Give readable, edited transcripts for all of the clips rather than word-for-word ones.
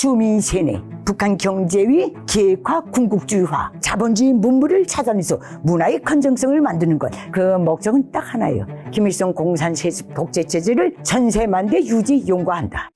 주민세뇌, 북한 경제의 기획화, 군국주의화, 자본주의 문물을 찾아내서 문화의 건전성을 만드는 것. 그 목적은 딱 하나예요. 김일성 공산세습 독재체제를 전세만대 유지 용과한다.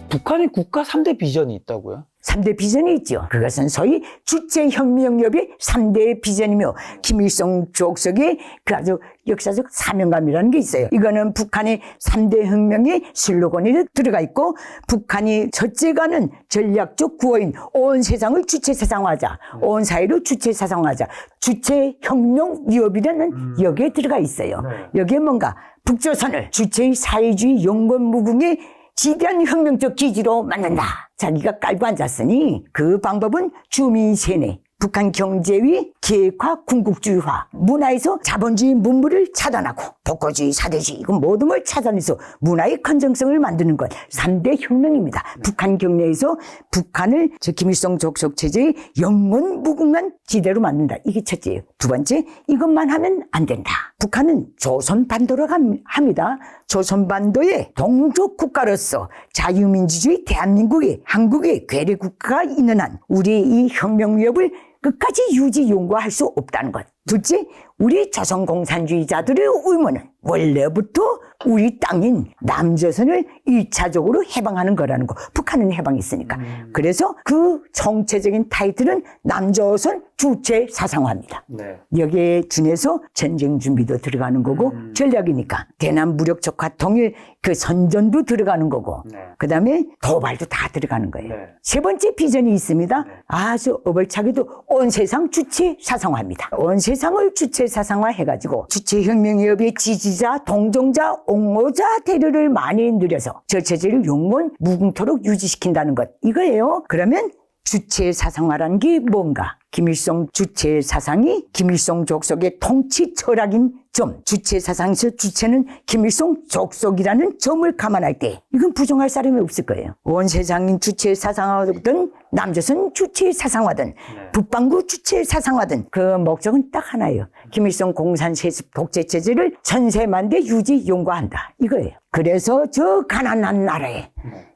북한의 국가 3대 비전이 있다고요? 3대 비전이 있죠. 그것은 소위 주체혁명협의 3대 비전이며 김일성 주석의 그 아주 역사적 사명감이라는 게 있어요. 이거는 북한의 3대 혁명의 슬로건이 들어가 있고 북한이 첫째가는 전략적 구호인 온 세상을 주체사상화하자. 온 사회를 주체사상화하자. 주체혁명위협이라는 여기에 들어가 있어요. 여기에 뭔가 북조선을 주체의 사회주의 영건무궁의 지대한 혁명적 기지로 만든다. 자기가 깔고 앉았으니 그 방법은 주민세뇌, 북한 경제의 기획화, 군국주의화, 문화에서 자본주의 문물을 차단하고 독고주의, 사대주의 이건 모든 걸 차단해서 문화의 건전성을 만드는 것. 3대 혁명입니다. 북한 경내에서 북한을 김일성 족속 체제의 영원 무궁한 지대로 만든다. 이게 첫째예요. 두 번째, 이것만 하면 안 된다. 북한은 조선반도로 합니다. 조선반도의 동족 국가로서 자유민주주의 대한민국의 한국의 괴뢰 국가가 있는 한 우리의 이 혁명 위협을 끝까지 유지 용과할 수 없다는 것. 둘째, 우리 조선공산주의자들의 의무는 원래부터 우리 땅인 남조선을 1차적으로 해방하는 거라는 거. 북한은 해방했으니까. 그래서 그 정체적인 타이틀은 남조선 주체 사상화입니다. 네. 여기에 준해서 전쟁 준비도 들어가는 거고 전략이니까 대남 무력 적화 통일 그 선전도 들어가는 거고 그 다음에 도발도 다 들어가는 거예요. 세 번째 비전이 있습니다. 아주 어벌차게도 온 세상 주체 사상화입니다. 온 세상을 주체 사상화 해가지고 주체혁명위협의 지지자, 동정자, 옹호자 대류를 많이 늘려서 저 체제를 영원 무궁토록 유지시킨다는 것. 이거예요. 그러면 주체 사상화라는 게 뭔가? 김일성 주체 사상이 김일성 족속의 통치 철학인 점, 주체 사상에서 주체는 김일성 족속이라는 점을 감안할 때 이건 부정할 사람이 없을 거예요. 온 세상인 주체 사상화든 남조선 주체 사상화든 북반구 주체 사상화든 그 목적은 딱 하나예요. 김일성 공산세습 독재체제를 전세만대 유지 용과한다. 이거예요. 그래서 저 가난한 나라에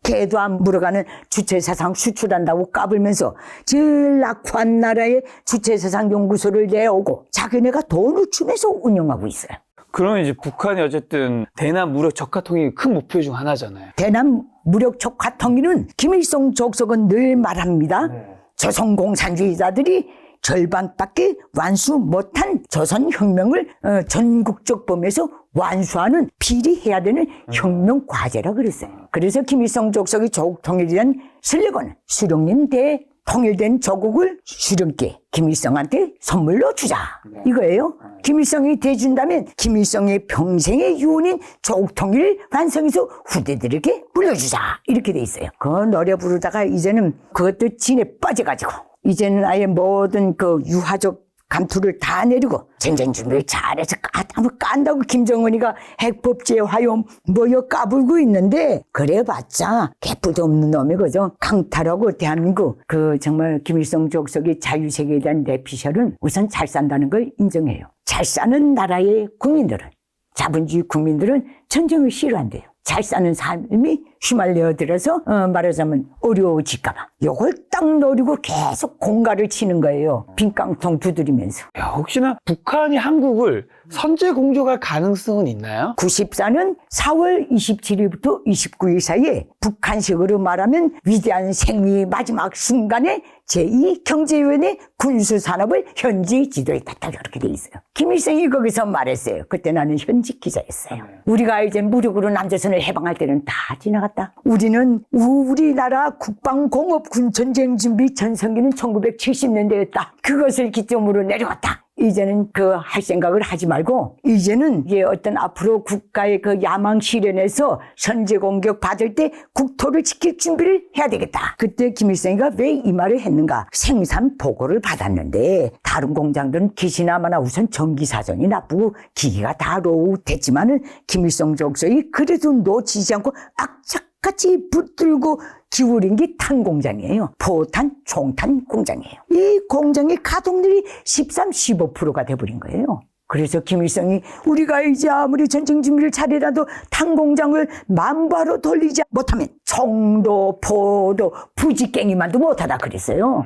개도 안 물어가는 주체사상 수출한다고 까불면서 제일 낙후한 나라에 주체사상 연구소를 내오고 자기네가 돈을 주면서 운영하고 있어요. 그러면 이제 북한이 어쨌든 대남 무력 적화 통일이 큰 목표 중 하나잖아요. 대남 무력 적화 통일은 김일성 족속은 늘 말합니다. 조선공산주의자들이 절반밖에 완수 못한 조선혁명을 전국적 범위에서 완수하는 필히 해야 되는 혁명 과제라 그랬어요. 그래서 김일성 족속의 조국통일이란 슬로건 수령님 대 통일된 조국을 수령께 김일성한테 선물로 주자. 이거예요. 김일성이 대준다면 김일성의 평생의 유언인 조국통일을 완성해서 후대들에게 물려주자. 이렇게 돼 있어요. 그 노래 부르다가 이제는 그것도 진에 빠져가지고 이제는 아예 모든 그 유화적 감투를 다 내리고 전쟁 준비를 잘해서 깐다고 김정은이가 핵법제 화요 뭐여 까불고 있는데 그래봤자 개뿔도 없는 놈이 그죠. 강탈하고 대한민국 그 정말 김일성 족속의 자유세계에 대한 내피셜은 우선 잘 산다는 걸 인정해요. 잘 사는 나라의 국민들은 자본주의 국민들은 전쟁을 싫어한대요. 잘 사는 삶이 휘말려 들어서 말하자면 어려워질까봐 요걸 딱 노리고 계속 공갈을 치는 거예요. 빈깡통 두드리면서. 야, 혹시나 북한이 한국을 선제 공격할 가능성은 있나요? 94년 4월 27일부터 29일 사이에 북한식으로 말하면 위대한 생리의 마지막 순간에 제2경제위원회 군수산업을 현지 지도에 딱 이렇게 돼 있어요. 김일성이 거기서 말했어요. 그때 나는 현직 기자였어요. 우리가 이제 무력으로 남조선을 해방할 때는 다 지나갔다. 우리는 우리나라 국방공업군 전쟁 준비 전성기는 1970년대였다. 그것을 기점으로 내려왔다. 이제는 그 할 생각을 하지 말고 이제는 이게 어떤 앞으로 국가의 그 야망 실현에서 선제 공격 받을 때 국토를 지킬 준비를 해야 되겠다. 그때 김일성이가 왜 이 말을 했는가? 생산 보고를 받았는데 다른 공장들은 기시나마나 우선 전기 사정이 나쁘고 기기가 다 로우됐지만은 김일성 족속이 그래도 놓치지 않고 악착같이 붙들고 기울인 게 탄 공장이에요. 포탄, 총탄 공장이에요. 이 공장의 가동률이 13, 15%가 돼버린 거예요. 그래서 김일성이 우리가 이제 아무리 전쟁 준비를 잘해라도 탄공장을 만바로 돌리지 못하면 청도, 포도, 부지깽이만도 못하다 그랬어요.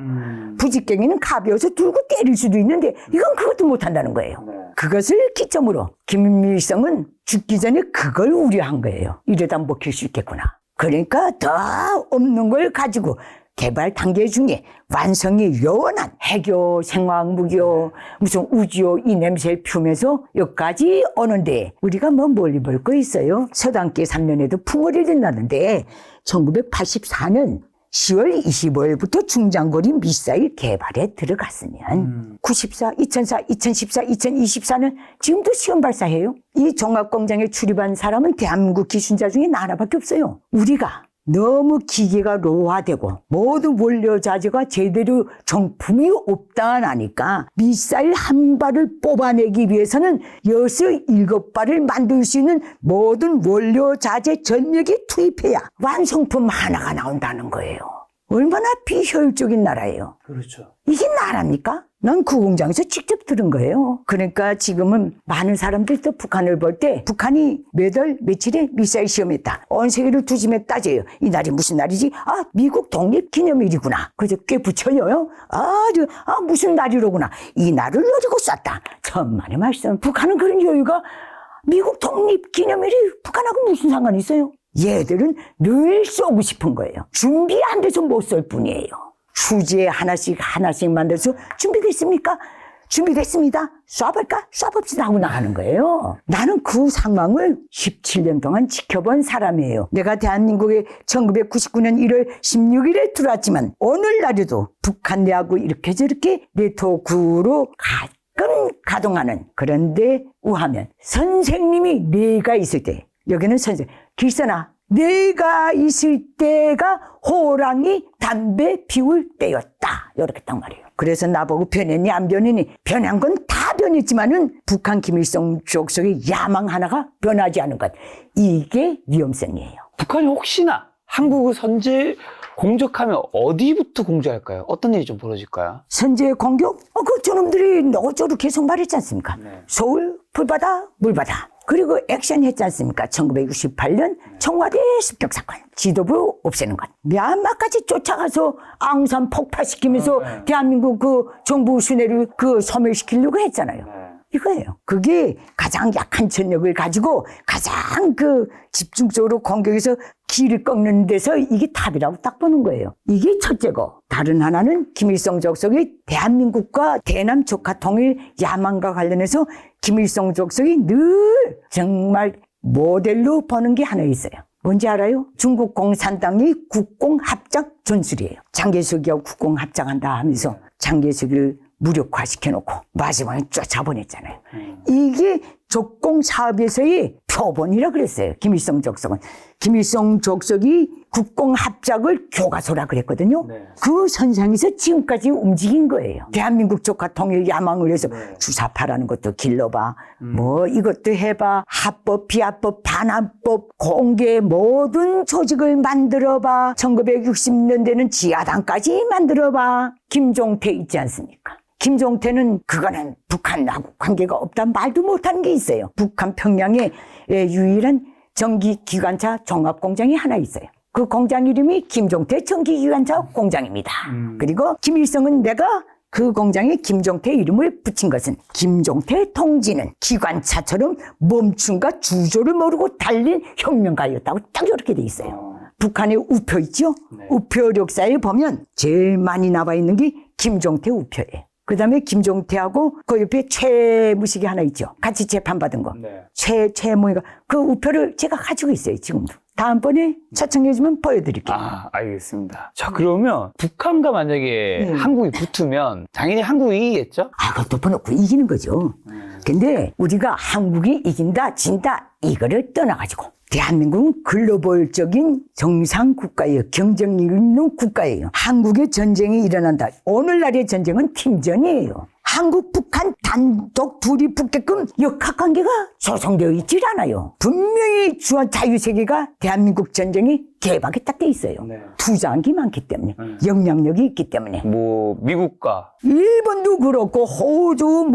부지깽이는 가벼워서 들고 때릴 수도 있는데 이건 그것도 못한다는 거예요. 그것을 기점으로 김일성은 죽기 전에 그걸 우려한 거예요. 이러다 먹힐 수 있겠구나. 그러니까 더 없는 걸 가지고 개발 단계 중에 완성이 요원한 해교, 생화학무교, 무슨 우지요 이 냄새를 피우면서 여기까지 오는데 우리가 뭐 멀리 볼 거 있어요. 서당계 3년에도 풍어를 나는데 1984년 10월 25일부터 중장거리 미사일 개발에 들어갔으면 94, 2004, 2014, 2024는 지금도 시험 발사해요. 이 종합공장에 출입한 사람은 대한민국 기순자 중에 나 하나밖에 없어요. 우리가 너무 기계가 로화되고 모든 원료 자재가 제대로 정품이 없다 하니까 미사일 한 발을 뽑아내기 위해서는 6, 7발을 만들 수 있는 모든 원료 자재 전력이 투입해야 완성품 하나가 나온다는 거예요. 얼마나 비효율적인 나라예요. 그렇죠. 이게 나라입니까? 난 그 공장에서 직접 들은 거예요. 그러니까 지금은 많은 사람들이 또 북한을 볼 때 북한이 몇 월 며칠에 미사일 시험했다. 온 세계를 두짐에 따져요. 이 날이 무슨 날이지? 아, 미국 독립기념일이구나. 그래서 꽤 붙여요. 무슨 날이로구나. 이 날을 노리고 쐈다. 천만의 말씀. 북한은 그런 여유가 미국 독립기념일이 북한하고 무슨 상관이 있어요? 얘들은 늘 쏘고 싶은 거예요. 준비 안 돼서 못 쏠 뿐이에요. 휴지에 하나씩 만들어서 준비됐습니까? 준비됐습니다. 쏴볼까? 쏴봅시다 하고 나가는 거예요. 나는 그 상황을 17년 동안 지켜본 사람이에요. 내가 대한민국에 1999년 1월 16일에 들어왔지만 오늘날에도 북한 내하고 이렇게 저렇게 네트워크로 가끔 가동하는 그런데 우하면 선생님이 내가 있을 때 여기는 선생님 길선아 내가 있을 때가 호랑이 담배 피울 때였다. 이렇게 딱 말이에요. 그래서 나보고 변했니 안 변했니? 변한 건 다 변했지만은 북한 김일성 족속의 야망 하나가 변하지 않은 것. 이게 위험성이에요. 북한이 혹시나 한국을 선제 공격하면 어디부터 공격할까요? 어떤 일이 좀 벌어질까요? 선제 공격? 그 저놈들이 너저로 계속 말했지 않습니까? 네. 서울, 불바다, 물바다. 그리고 액션 했지 않습니까? 1968년 청와대 습격 사건. 지도부 없애는 것. 미얀마까지 쫓아가서 앙산 폭파시키면서 대한민국 그 정부 순회를 소멸시키려고 했잖아요. 이거예요. 그게 가장 약한 전력을 가지고 가장 집중적으로 공격해서 길을 꺾는 데서 이게 답이라고 딱 보는 거예요. 이게 첫째고 다른 하나는 김일성 족속이 대한민국과 대남 조카 통일 야망과 관련해서 김일성 족속이 늘 정말 모델로 보는 게 하나 있어요. 뭔지 알아요? 중국 공산당이 국공합작 전술이에요. 장개석이하고 국공합작한다 하면서 장개석을 무력화시켜놓고 마지막에 쫓아보냈잖아요. 이게 적공사업에서의 표본이라 그랬어요. 김일성 족속은. 김일성 족속이 국공합작을 교과서라 그랬거든요. 네. 그 선상에서 지금까지 움직인 거예요. 대한민국 조카 통일 야망을 위해서 주사파라는 것도 길러봐. 뭐 이것도 해봐. 합법, 비합법, 반합법, 공개 모든 조직을 만들어봐. 1960년대는 지하당까지 만들어봐. 김종태 있지 않습니까? 김종태는 그거는 북한하고 관계가 없다 말도 못하는 게 있어요. 북한 평양에 유일한 전기기관차 종합공장이 하나 있어요. 그 공장 이름이 김종태 전기기관차 공장입니다. 그리고 김일성은 내가 그 공장에 김종태 이름을 붙인 것은 김종태 통지는 기관차처럼 멈춤과 주조를 모르고 달린 혁명가였다고 딱 이렇게 돼 있어요. 북한의 우표 있죠? 네. 우표 력사에 보면 제일 많이 나와 있는 게 김종태 우표예요. 그 다음에 김종태하고 그 옆에 최무식이 하나 있죠. 같이 재판받은 거. 네. 최무희가 그 우표를 제가 가지고 있어요. 지금도. 다음번에 초청해주면 보여드릴게요. 알겠습니다. 자, 그러면 북한과 만약에 한국이 붙으면 당연히 한국이 이기겠죠? 그것도 덮어놓고 이기는 거죠. 근데 우리가 한국이 이긴다, 진다, 이거를 떠나가지고 대한민국은 글로벌적인 정상 국가예요. 경쟁력 있는 국가예요. 한국의 전쟁이 일어난다. 오늘날의 전쟁은 팀전이에요. 한국, 북한 단독 둘이 붙게끔 역학관계가 조성되어 있질 않아요. 분명히 자유세계가 대한민국 전쟁이 개박에 딱 돼 있어요. 네. 투자한 게 많기 때문에, 영향력이 있기 때문에. 뭐 미국과 일본도 그렇고, 호주,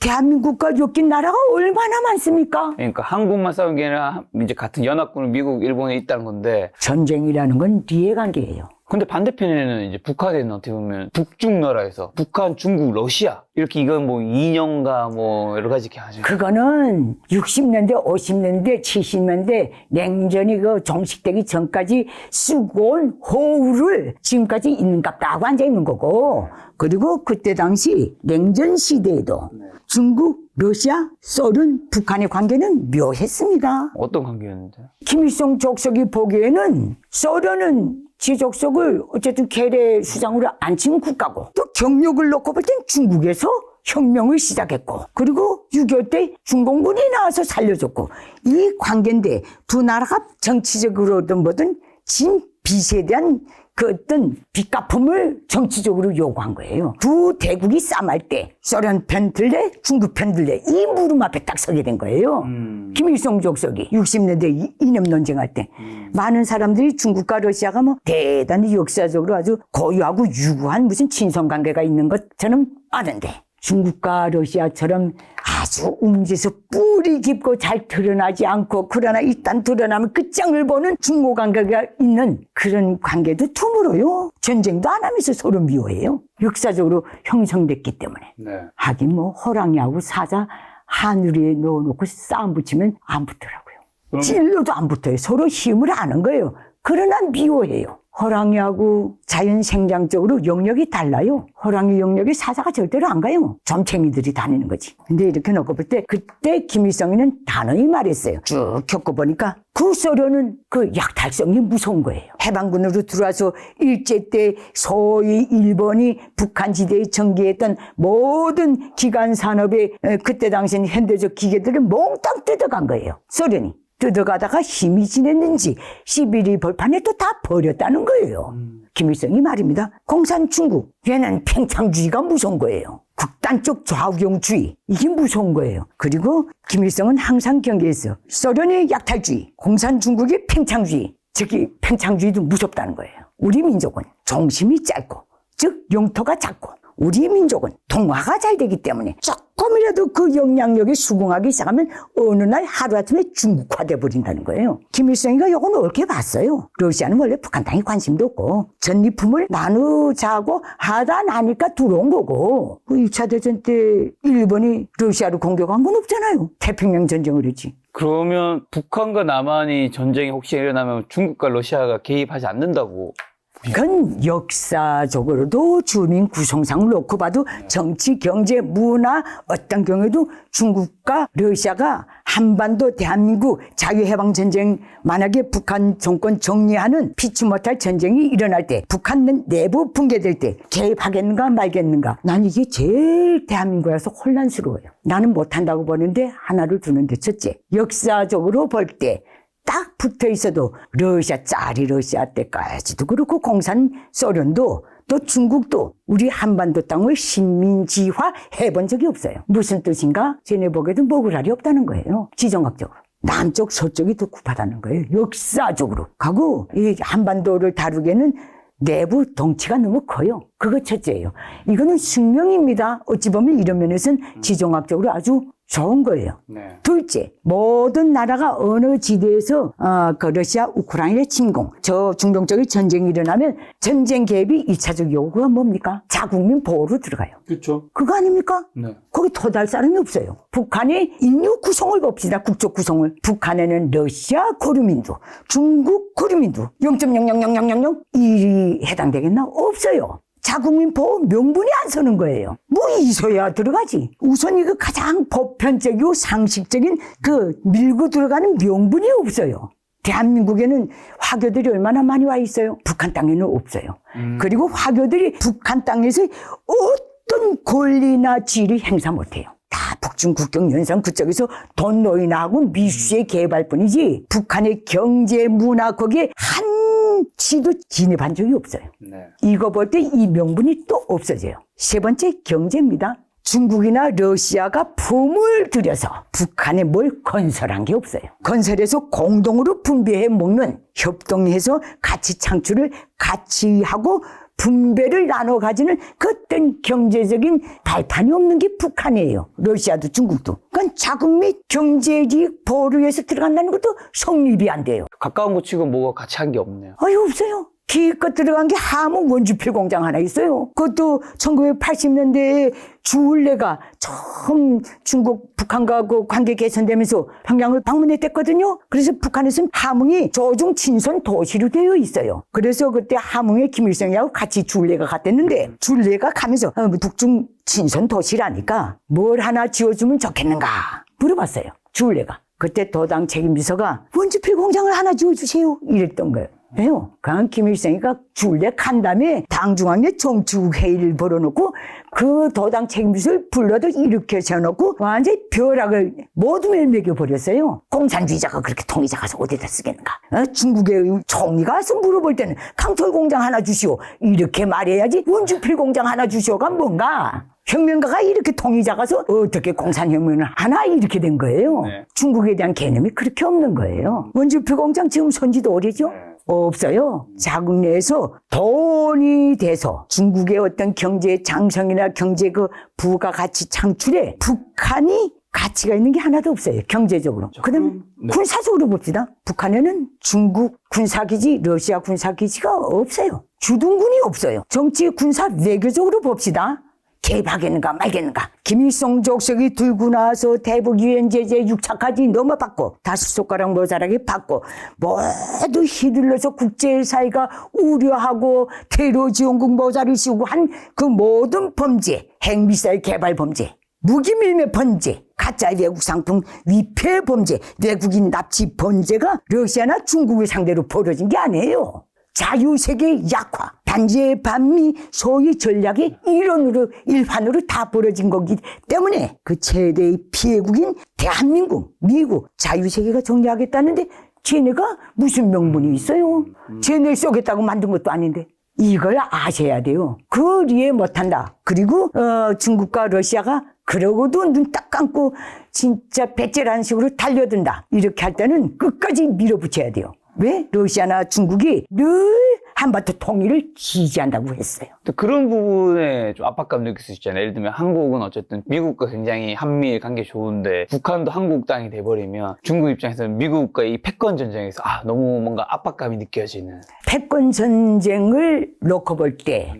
대한민국과 엮인 나라가 얼마나 많습니까? 그러니까 한국만 싸운 게 아니라 이제 같은 연합군 미국, 일본에 있다는 건데 전쟁이라는 건 이해관계예요. 근데 반대편에는 이제 북한에는 어떻게 보면 북중 나라에서 북한, 중국, 러시아 이렇게 이건 뭐 인연가 뭐 여러 가지 이렇게 하죠. 그거는 60년대, 50년대, 70년대 냉전이 그 종식되기 전까지 쓰고 온 호우를 지금까지 있는갑다 하고 앉아있는 거고, 그리고 그때 당시 냉전 시대에도 중국, 러시아, 소련, 북한의 관계는 묘했습니다. 어떤 관계였는데? 김일성 족속이 보기에는 소련은 지 족속을 어쨌든 계례 수장으로 안 친 국가고, 또 경력을 놓고 볼 땐 중국에서 혁명을 시작했고, 그리고 6.25 때 중공군이 나와서 살려줬고, 이 관계인데 두 나라가 정치적으로든 뭐든 진 빚에 대한 그 어떤 빚갚음을 정치적으로 요구한 거예요. 두 대국이 싸움할 때 소련 편 들래 중국 편 들래 이 무릎 앞에 딱 서게 된 거예요. 김일성 족속이 60년대 이념 논쟁할 때 많은 사람들이 중국과 러시아가 뭐 대단히 역사적으로 아주 고유하고 유구한 무슨 친선관계가 있는 것처럼 아는데, 중국과 러시아처럼 아주 움직여서 뿌리 깊고 잘 드러나지 않고, 그러나 일단 드러나면 끝장을 보는 중고 관계가 있는 그런 관계도 드물어요. 전쟁도 안 하면서 서로 미워해요. 역사적으로 형성됐기 때문에. 네. 하긴 뭐 호랑이하고 사자 하늘에 넣어놓고 싸움 붙이면 안 붙더라고요. 찔러도 안 붙어요. 서로 힘을 아는 거예요. 그러나 미워해요. 호랑이하고 자연 생장적으로 영역이 달라요. 호랑이 영역에 사자가 절대로 안 가요. 점챙이들이 다니는 거지. 근데 이렇게 놓고 볼 때 그때 김일성이는 단호히 말했어요. 쭉 겪어보니까 그 소련은 그 약탈성이 무서운 거예요. 해방군으로 들어와서 일제 때 소위 일본이 북한 지대에 전개했던 모든 기간 산업의 그때 당시엔 현대적 기계들을 몽땅 뜯어간 거예요. 소련이. 뜯어가다가 힘이 지냈는지 시비리 벌판에 또 다 버렸다는 거예요. 김일성이 말입니다. 공산 중국, 얘는 팽창주의가 무서운 거예요. 극단적 좌우경주의, 이게 무서운 거예요. 그리고 김일성은 항상 경계했어. 소련의 약탈주의, 공산 중국의 팽창주의, 저기 팽창주의도 무섭다는 거예요. 우리 민족은 중심이 짧고, 즉 영토가 작고, 우리 민족은 동화가 잘 되기 때문에 조금이라도 그 영향력에 수긍하기 시작하면 어느 날 하루아침에 중국화돼 버린다는 거예요. 김일성이가 이건 옳게 봤어요. 러시아는 원래 북한 땅에 관심도 없고 전리품을 나누자고 하다 나니까 들어온 거고, 그 2차 대전 때 일본이 러시아를 공격한 건 없잖아요. 태평양 전쟁을 했지. 그러면 북한과 남한이 전쟁이 혹시 일어나면 중국과 러시아가 개입하지 않는다고? 그건 역사적으로도 주민 구성상을 놓고 봐도 정치, 경제, 문화 어떤 경우에도 중국과 러시아가 한반도 대한민국 자유해방전쟁, 만약에 북한 정권 정리하는 피치 못할 전쟁이 일어날 때, 북한 내부 붕괴될 때 개입하겠는가 말겠는가, 난 이게 제일 대한민국에서 혼란스러워요. 나는 못한다고 보는데 하나를 두는데, 첫째, 역사적으로 볼 때 딱 붙어 있어도 러시아 짜리 러시아 때까지도 그렇고 공산 소련도 또 중국도 우리 한반도 땅을 식민지화 해본 적이 없어요. 무슨 뜻인가? 쟤네 보기에도 먹으라리 없다는 거예요. 지정학적으로. 남쪽 서쪽이 더 급하다는 거예요. 역사적으로. 하고 이 한반도를 다루기에는 내부 덩치가 너무 커요. 그거 첫째예요. 이거는 숙명입니다. 어찌 보면 이런 면에서는 지정학적으로 아주 좋은 거예요. 네. 둘째, 모든 나라가 어느 지대에서 그 러시아 우크라이나 침공, 저 중동 쪽에 전쟁이 일어나면 전쟁 개입이 1차적 요구가 뭡니까? 자국민 보호로 들어가요. 그렇죠. 그거 아닙니까? 네. 거기 도달 사람이 없어요. 북한의 인류 구성을 봅시다. 국적 구성을. 북한에는 러시아 고류민두, 중국 고류민두 0.0000001이 해당되겠나? 없어요. 자국민 보호 명분이 안 서는 거예요. 뭐 있어야 들어가지. 우선 이거 가장 보편적이고 상식적인 그 밀고 들어가는 명분이 없어요. 대한민국에는 화교들이 얼마나 많이 와 있어요? 북한 땅에는 없어요. 그리고 화교들이 북한 땅에서 어떤 권리나 지위를 행사 못해요. 다 북중 국경 연상 그쪽에서 돈 노이나 하고 미수의 개발뿐이지 북한의 경제, 문화 거기에 한치도 진입한 적이 없어요. 네. 이거 볼 때 이 명분이 또 없어져요. 세 번째, 경제입니다. 중국이나 러시아가 품을 들여서 북한에 뭘 건설한 게 없어요. 건설해서 공동으로 분배해 먹는, 협동해서 가치 창출을 같이 하고 분배를 나눠 가지는 그 어떤 경제적인 발판이 없는 게 북한이에요. 러시아도 중국도. 그러니까 자국 및 경제적 보루에서 들어간다는 것도 성립이 안 돼요. 가까운 거 치고 뭐가 같이 한 게 없네요. 없어요. 기껏 들어간 게 함흥 원주필 공장 하나 있어요. 그것도 1980년대에 주울레가 처음 중국, 북한과 그 관계 개선되면서 평양을 방문했댔거든요. 그래서 북한에서는 함흥이 조중 친선 도시로 되어 있어요. 그래서 그때 함흥에 김일성이하고 같이 주울레가 갔댔는데 주울레가 가면서 북중 친선 도시라니까 뭘 하나 지어주면 좋겠는가 물어봤어요. 주울레가. 그때 도당 책임비서가 원주필 공장을 하나 지어주세요 이랬던 거예요. 왜요? 그냥 김일성이가 주울레 간 다음에 당중앙에 정치국 회의를 벌어놓고 그 도당 책임비서를 불러도 이렇게 세워놓고 완전히 벼락을 모두 매겨버렸어요. 공산주의자가 그렇게 통일자 가서 어디다 쓰겠는가? 중국의 총리가 와서 물어볼 때는 강철 공장 하나 주시오 이렇게 말해야지 원주필 공장 하나 주시오가 뭔가? 혁명가가 이렇게 통일자 가서 어떻게 공산혁명을 하나 이렇게 된 거예요. 네. 중국에 대한 개념이 그렇게 없는 거예요. 원주필 공장 지금 선지도 오래죠? 없어요. 자국 내에서 돈이 돼서 중국의 어떤 경제 장성이나 경제 그 부가 가치 창출에 북한이 가치가 있는 게 하나도 없어요. 경제적으로. 그다음 군사적으로 봅시다. 북한에는 중국 군사기지, 러시아 군사기지가 없어요. 주둔군이 없어요. 정치, 군사, 외교적으로 봅시다. 개입하겠는가 말겠는가. 김일성 족속이 들고 나서 대북 유엔 제재 6차까지 넘어받고 다섯 손가락 모자라게 받고 모두 휘둘러서 국제사회가 우려하고 테러 지원국 모자를 씌우고 한 그 모든 범죄, 핵미사일 개발 범죄, 무기밀매 범죄, 가짜 외국 상품 위패 범죄, 외국인 납치 범죄가 러시아나 중국을 상대로 벌어진 게 아니에요. 자유세계 약화, 단죄 반미 소위 전략의 일환으로 다 벌어진 거기 때문에 그 최대의 피해국인 대한민국, 미국, 자유세계가 정리하겠다는데 쟤네가 무슨 명분이 있어요? 쟤네 쏘겠다고 만든 것도 아닌데. 이걸 아셔야 돼요. 그걸 이해 못한다. 그리고 중국과 러시아가 그러고도 눈 딱 감고 진짜 배째라는 식으로 달려든다. 이렇게 할 때는 끝까지 밀어붙여야 돼요. 왜? 러시아나 중국이 늘 한반도 통일을 지지한다고 했어요. 그런 부분에 좀 압박감 느낄 수 있잖아요. 예를 들면 한국은 어쨌든 미국과 굉장히 한미일 관계 좋은데 북한도 한국 땅이 돼버리면 중국 입장에서는 미국과 이 패권 전쟁에서 너무 뭔가 압박감이 느껴지는. 패권 전쟁을 놓고 볼 때,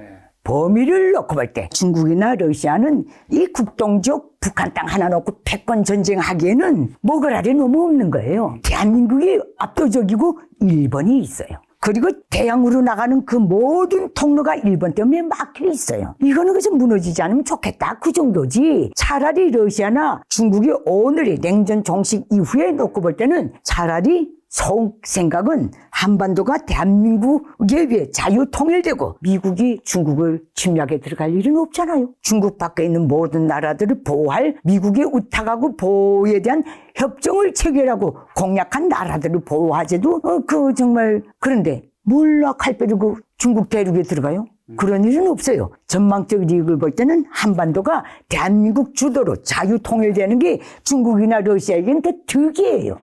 범위를 놓고 볼 때 중국이나 러시아는 이 국동적 북한 땅 하나 놓고 패권 전쟁하기에는 먹으라리 너무 없는 거예요. 대한민국이 압도적이고 일본이 있어요. 그리고 대양으로 나가는 그 모든 통로가 일본 때문에 막혀 있어요. 이거는 그저 무너지지 않으면 좋겠다. 그 정도지. 차라리 러시아나 중국이 오늘의 냉전 종식 이후에 놓고 볼 때는 차라리 속 생각은 한반도가 대한민국에 비해 자유통일되고 미국이 중국을 침략에 들어갈 일은 없잖아요. 중국 밖에 있는 모든 나라들을 보호할 미국의 우탁하고 보호에 대한 협정을 체결하고 공약한 나라들을 보호하제도 정말 그런데 몰라 칼 빼르고 중국 대륙에 들어가요? 그런 일은 없어요. 전망적 리익을 볼 때는 한반도가 대한민국 주도로 자유통일되는 게 중국이나 러시아에게는 더 득이에요.